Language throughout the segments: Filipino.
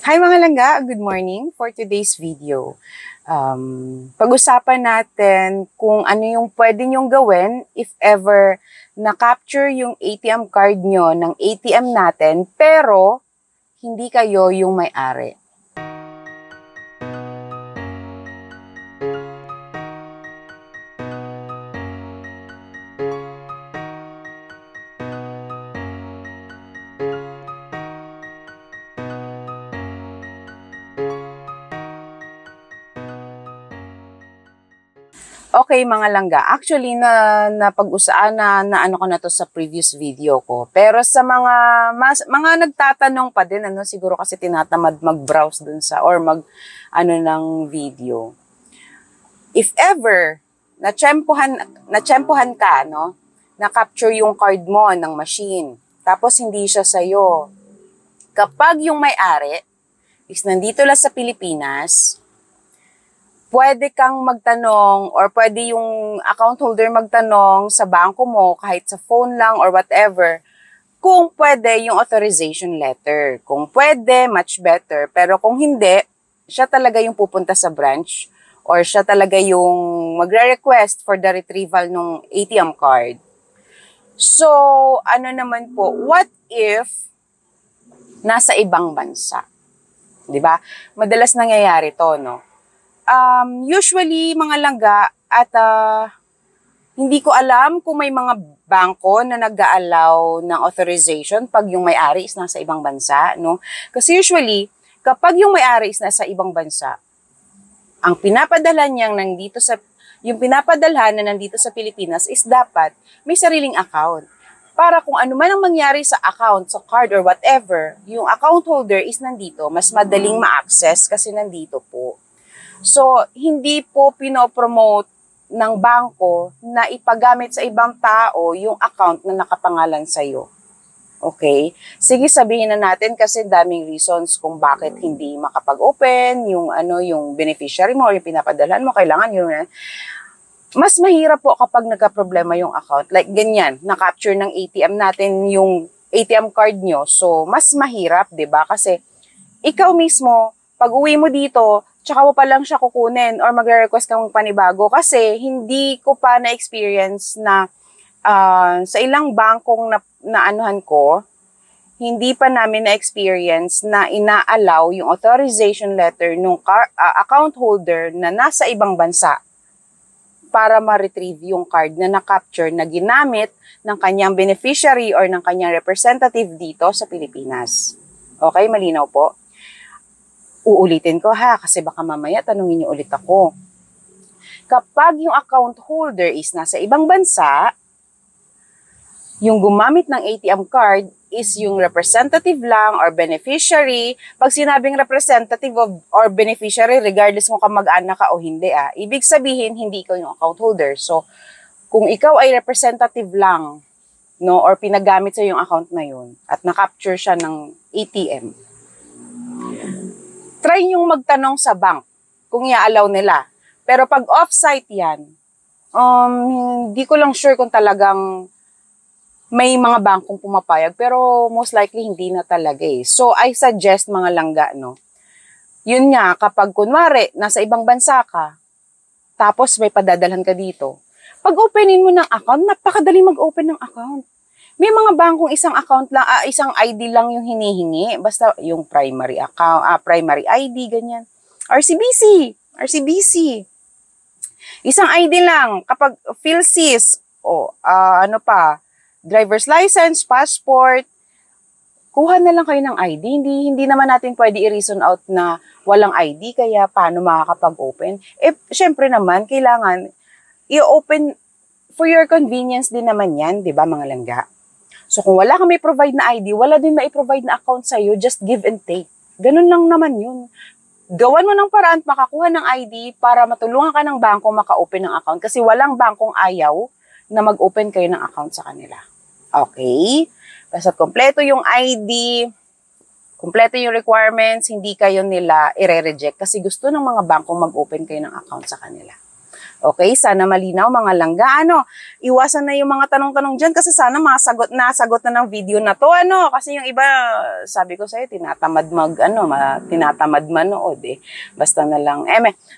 Hi mga langga, good morning. For today's video, pag-usapan natin kung ano yung pwede nyong gawin if ever na-capture yung ATM card nyo ng ATM natin pero hindi kayo yung may-ari. Okay mga langga, actually napag-usaan na ano ko na to sa previous video ko. Pero sa mga nagtatanong pa din, siguro kasi tinatamad mag-browse dun sa or ng video. If ever na-tsempuhan ka, na-capture yung card mo ng machine, tapos hindi siya sa'yo. Kapag yung may-ari is nandito lang sa Pilipinas, pwede kang magtanong or pwede yung account holder magtanong sa bangko mo kahit sa phone lang or whatever kung pwede yung authorization letter. Kung pwede, much better. Pero kung hindi, siya talaga yung pupunta sa branch or siya talaga yung magre-request for the retrieval ng ATM card. So, naman po, what if nasa ibang bansa? 'Di ba? Madalas nangyayari to, no? Usually, mga langga, at hindi ko alam kung may mga bangko na nag-a-allow ng authorization pag yung may-ari is nasa ibang bansa, no? Kasi usually, kapag yung may-ari is nasa ibang bansa, ang pinapadalhan yung pinapadalhan na nandito sa Pilipinas is dapat may sariling account. Para kung ano man ang mangyari sa account, sa card or whatever, yung account holder is nandito, mas madaling ma-access kasi nandito po. So, hindi po pinopromote ng bangko na ipagamit sa ibang tao yung account na nakapangalan sa'yo. Okay? Sige, sabihin na natin kasi daming reasons kung bakit hindi makapag-open yung beneficiary mo or yung pinapadalhan mo, kailangan yun. Mas mahirap po kapag nagka-problema yung account. Like ganyan, na-capture ng ATM natin yung ATM card nyo. So, mas mahirap, 'di ba? Kasi ikaw mismo, pag uwi mo dito, tsaka mo pa lang siya kukunin or magre-request kang panibago kasi hindi ko pa na-experience na sa ilang bangkong na anuhan hindi pa namin na-experience na ina-allow yung authorization letter ng account holder na nasa ibang bansa para ma-retrieve yung card na na-capture na ginamit ng kanyang beneficiary or ng kanyang representative dito sa Pilipinas. Okay, malinaw po? Uulitin ko kasi baka mamaya tanungin niyo ulit ako. Kapag yung account holder is nasa ibang bansa, yung gumamit ng ATM card is yung representative lang or beneficiary. Pag sinabing representative or beneficiary, regardless kung kamag-anak ka o hindi, ibig sabihin, hindi ikaw yung account holder. So, kung ikaw ay representative lang, or pinagamit sa yung account na yun, at na-capture siya ng ATM, try nyong magtanong sa bank kung i-allow nila. Pero pag off-site yan, hindi ko lang sure kung talagang may mga bangkong pumapayag, pero most likely hindi na talaga eh. So, I suggest mga langga, yun nga, kapag kunwari, nasa ibang bansa ka, tapos may padadalhan ka dito, pag openin mo ng account, napakadali mag-open ng account. May mga bangkong isang account lang, isang ID lang yung hinihingi, basta yung primary account, primary ID, ganyan. RCBC. Isang ID lang, kapag PhilSys, driver's license, passport, kuha na lang kayo ng ID. Hindi naman natin pwede i-reason out na walang ID, kaya paano makakapag-open? Syempre naman, kailangan i-open for your convenience din naman yan, di ba mga langga? So, kung wala kang may provide na ID, wala din mai-provide na account sa'yo, just give and take. Ganun lang naman yun. Gawan mo ng paraan makakuha ng ID para matulungan ka ng bangko maka-open ng account kasi walang bangkong ayaw na mag-open kayo ng account sa kanila. Okay? Basta kompleto yung ID, kompleto yung requirements, hindi kayo nila i-reject kasi gusto ng mga bangkong mag-open kayo ng account sa kanila. Okay, sana malinaw mga langga. Iwasan na yung mga tanong-tanong dyan kasi sana nasagot na ng video na to. Kasi yung iba, sabi ko sa'yo, tinatamad tinatamad manood eh. Basta na lang.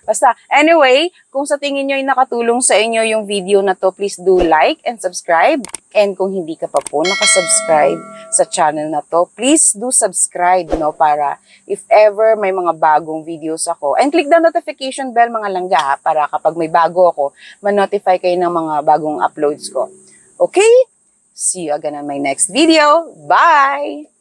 Basta, anyway, kung sa tingin nyo ay nakatulong sa inyo yung video na to, please do like and subscribe. And kung hindi ka pa po nakasubscribe sa channel na to, please do subscribe, para if ever may mga bagong videos ako. And click the notification bell mga langga para kapag may bago ako, ma-notify kayo ng mga bagong uploads ko. Okay? See you again on my next video. Bye!